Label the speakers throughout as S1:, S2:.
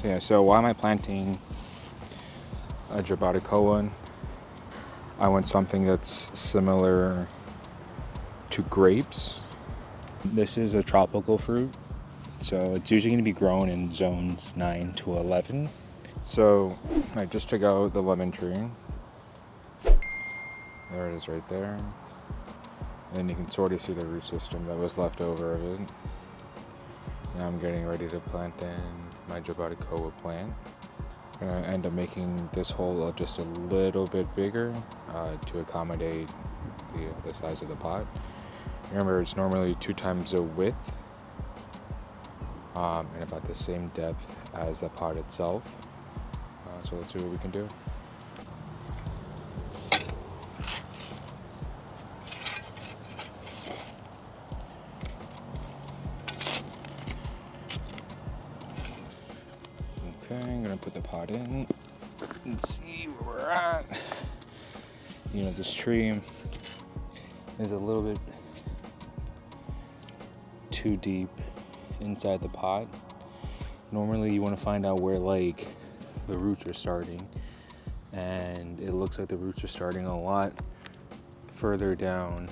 S1: So why am I planting a Jabaticoa? I want something that's similar to grapes. This is a tropical fruit, so it's usually going to be grown in zones 9 to 11. So I just took out the lemon tree. There it is right there. And you can sort of see the root system that was left over of it. Now I'm getting ready to plant in my Jabaticoa plant. I'm going to end up making this hole just a little bit bigger to accommodate the size of the pot. Remember, it's normally 2 times the width and about the same depth as the pot itself. So let's see what we can do. Okay, I'm gonna put the pot in and see where we're at. This tree is a little bit too deep inside the pot. Normally you want to find out where the roots are starting, and it looks like the roots are starting a lot further down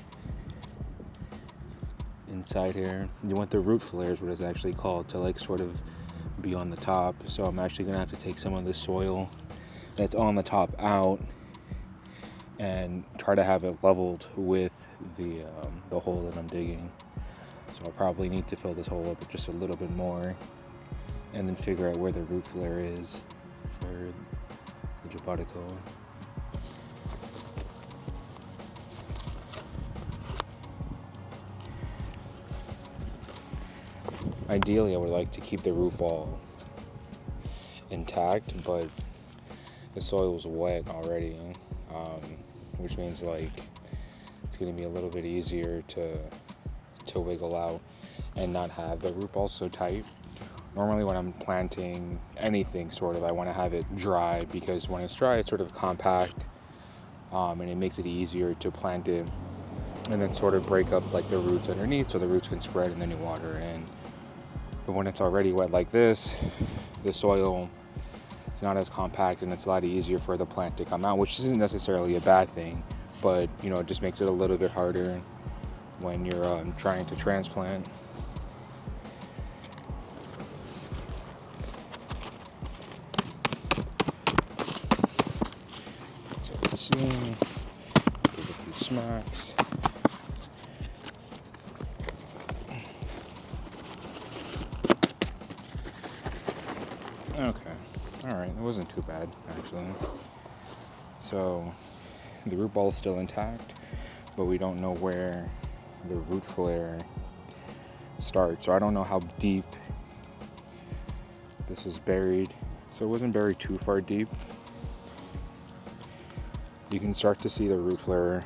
S1: inside here. You want the root flares, what it's actually called, to sort of be on the top. So I'm actually gonna have to take some of the soil that's on the top out and try to have it leveled with the hole that I'm digging. So I'll probably need to fill this hole up with just a little bit more and then figure out where the root flare is for the Jabaticoa. Ideally, I would like to keep the root ball intact, but the soil is wet already, which means it's going to be a little bit easier to wiggle out and not have the root ball so tight. Normally when I'm planting anything I want to have it dry, because when it's dry it's sort of compact and it makes it easier to plant it and then sort of break up the roots underneath so the roots can spread and then you water it in. But when it's already wet like this, the soil is not as compact and it's a lot easier for the plant to come out, which isn't necessarily a bad thing, but it just makes it a little bit harder when you're trying to transplant. So let's see, give a few smacks. Okay, all right, it wasn't too bad actually. So the root ball is still intact, but we don't know where the root flare starts. So I don't know how deep this was buried. So it wasn't buried too far deep. You can start to see the root flare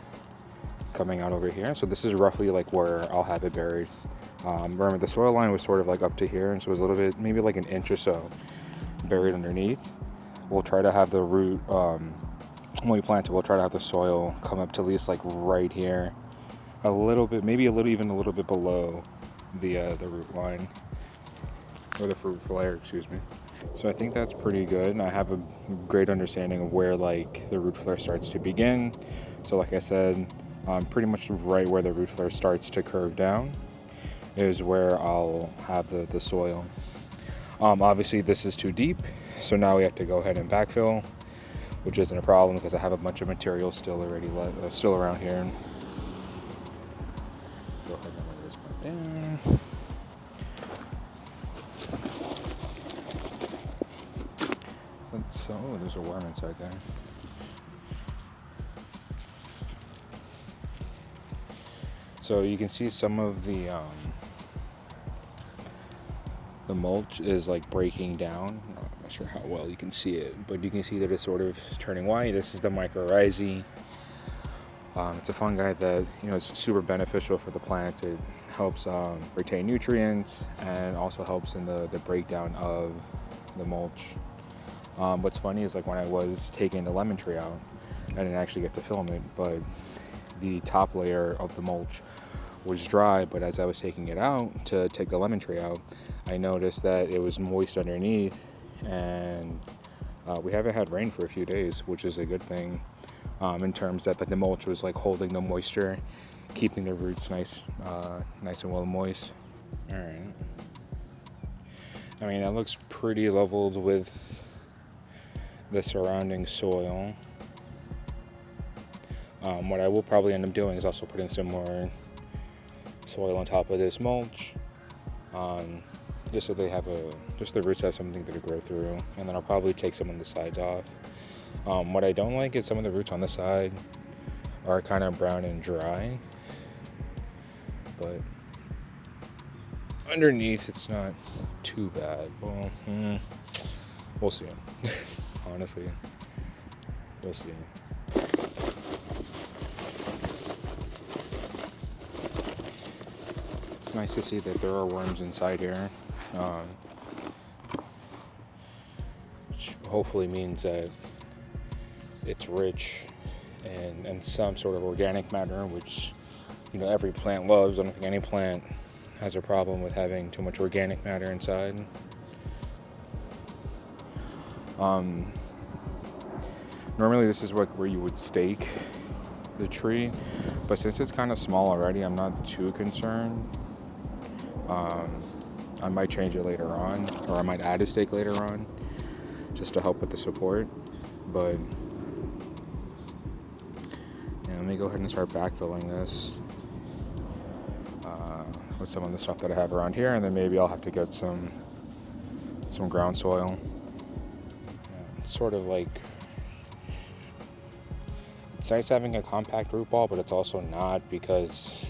S1: coming out over here. So this is roughly where I'll have it buried. Remember, the soil line was sort of up to here, and so it was a little bit, maybe an inch or so buried underneath. We'll try to have the root, when we plant it, we'll try to have the soil come up to at least right here, a little bit, maybe even a little bit below the root line, or the fruit flare, excuse me. So I think that's pretty good. I have a great understanding of where the root flare starts to begin. So like I said, pretty much right where the root flare starts to curve down is where I'll have the soil. Obviously this is too deep, so now we have to go ahead and backfill, which isn't a problem because I have a bunch of material still around here. Go ahead and lay this part down. Oh, there's a worm inside there. So you can see some of the mulch is breaking down. I'm not sure how well you can see it, but you can see that it's sort of turning white. This is the mycorrhizae. It's a fungi that is super beneficial for the plant. It helps retain nutrients and also helps in the breakdown of the mulch. What's funny is when I was taking the lemon tree out, I didn't actually get to film it, but the top layer of the mulch was dry, but as I was taking it out to take the lemon tree out, I noticed that it was moist underneath and we haven't had rain for a few days, which is a good thing, in terms that the mulch was like holding the moisture, keeping the roots nice and well moist. All right. I mean, that looks pretty leveled with the surrounding soil. What I will probably end up doing is also putting some more soil on top of this mulch, just so they have just the roots have something to grow through. And then I'll probably take some of the sides off. What I don't like is some of the roots on the side are kind of brown and dry, but underneath it's not too bad. Well, we'll see. Honestly, we'll see. It's nice to see that there are worms inside here, which hopefully means that it's rich in some sort of organic matter, which, you know, every plant loves. I don't think any plant has a problem with having too much organic matter inside. Normally this is where you would stake the tree, but since it's kind of small already, I'm not too concerned. I might change it later on, or I might add a stake later on just to help with the support. But yeah, let me go ahead and start backfilling this with some of the stuff that I have around here, and then maybe I'll have to get some ground soil. It's sort of like, it's nice having a compact root ball, but it's also not, because,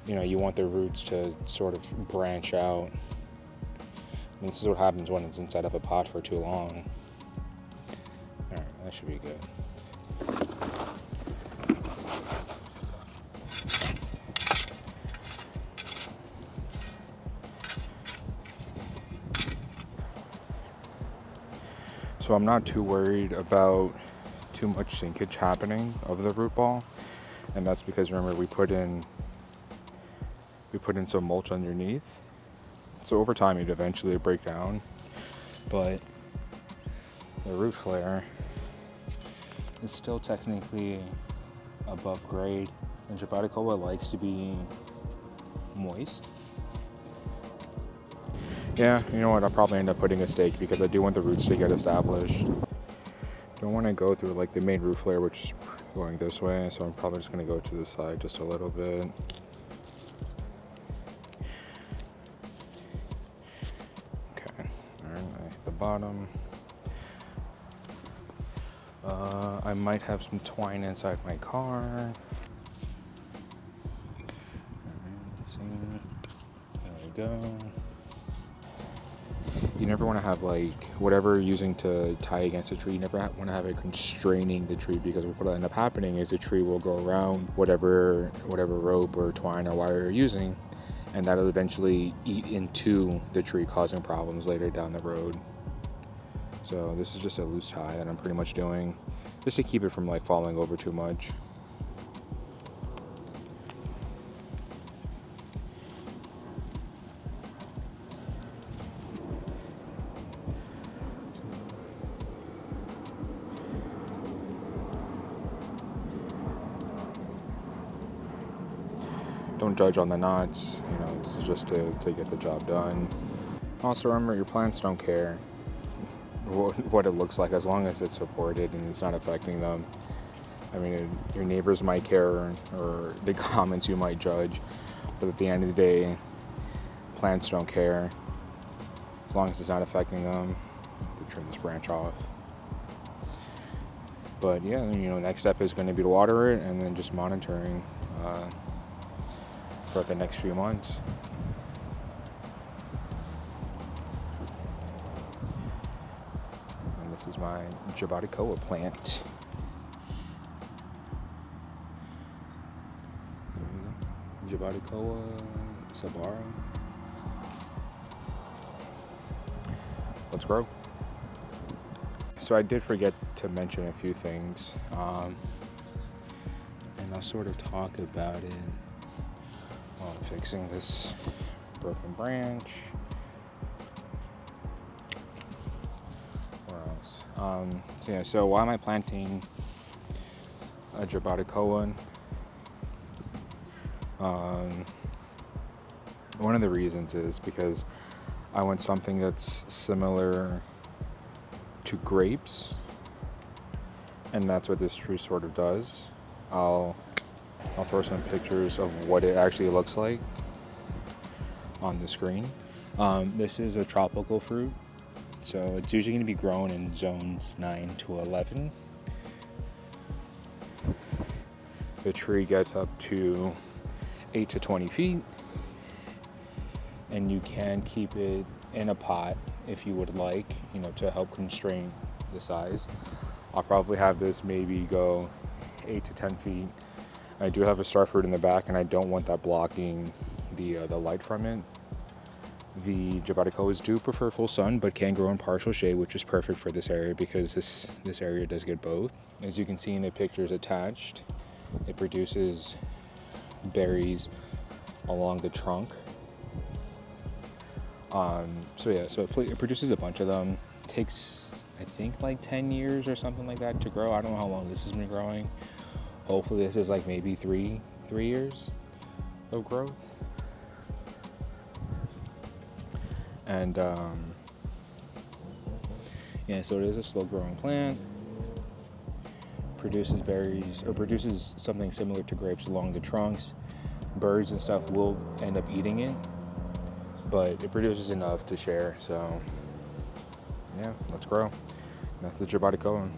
S1: you know, you want the roots to sort of branch out. And this is what happens when it's inside of a pot for too long. Alright, that should be good. So I'm not too worried about too much sinkage happening of the root ball, and that's because, remember, we put in some mulch underneath, so over time it'd eventually break down. But the root flare is still technically above grade, and Jabaticoa likes to be moist. Yeah, you know what, I'll probably end up putting a stake, because I do want the roots to get established. Don't want to go through like the main root flare, which is going this way, so I'm probably just going to go to the side just a little bit. Okay, alright, I hit the bottom. I might have some twine inside my car. Alright, let's see. There we go. You never want to have like whatever you're using to tie against a tree, you never want to have it constraining the tree, because what will end up happening is the tree will go around whatever rope or twine or wire you're using, and that'll eventually eat into the tree, causing problems later down the road. So this is just a loose tie that I'm pretty much doing just to keep it from like falling over too much. Don't judge on the knots, you know, this is just to get the job done. Also remember, your plants don't care what it looks like, as long as it's supported and it's not affecting them. I mean, your neighbors might care, or the comments you might judge, but at the end of the day, plants don't care. As long as it's not affecting them, to trim this branch off. But yeah, you know, next step is going to be to water it, and then just monitoring for the next few months. And this is my Jabaticoa plant. There we go. Jabaticoa Sabara. Let's grow. So I did forget to mention a few things, and I'll sort of talk about it while I'm fixing this broken branch. So yeah, so why am I planting a Jabaticoa? One of the reasons is because I want something that's similar to grapes, and that's what this tree sort of does. I'll throw some pictures of what it actually looks like on the screen. This is a tropical fruit, so it's usually going to be grown in zones 9 to 11. The tree gets up to 8 to 20 feet, and you can keep it in a pot if you would like, to help constrain the size. I'll probably have this maybe go 8 to 10 feet. I do have a star fruit in the back, and I don't want that blocking the light from it. The Jabaticoas do prefer full sun, but can grow in partial shade, which is perfect for this area because this area does get both. As you can see in the pictures attached, it produces berries along the trunk. So it produces a bunch of them. It takes, I think, like 10 years or something like that to grow. I don't know how long this has been growing. Hopefully this is like maybe three years of growth. And so it is a slow growing plant. Produces berries, or produces something similar to grapes along the trunks. Birds and stuff will end up eating it, but it produces enough to share. So yeah, let's grow. That's the Jabaticoa.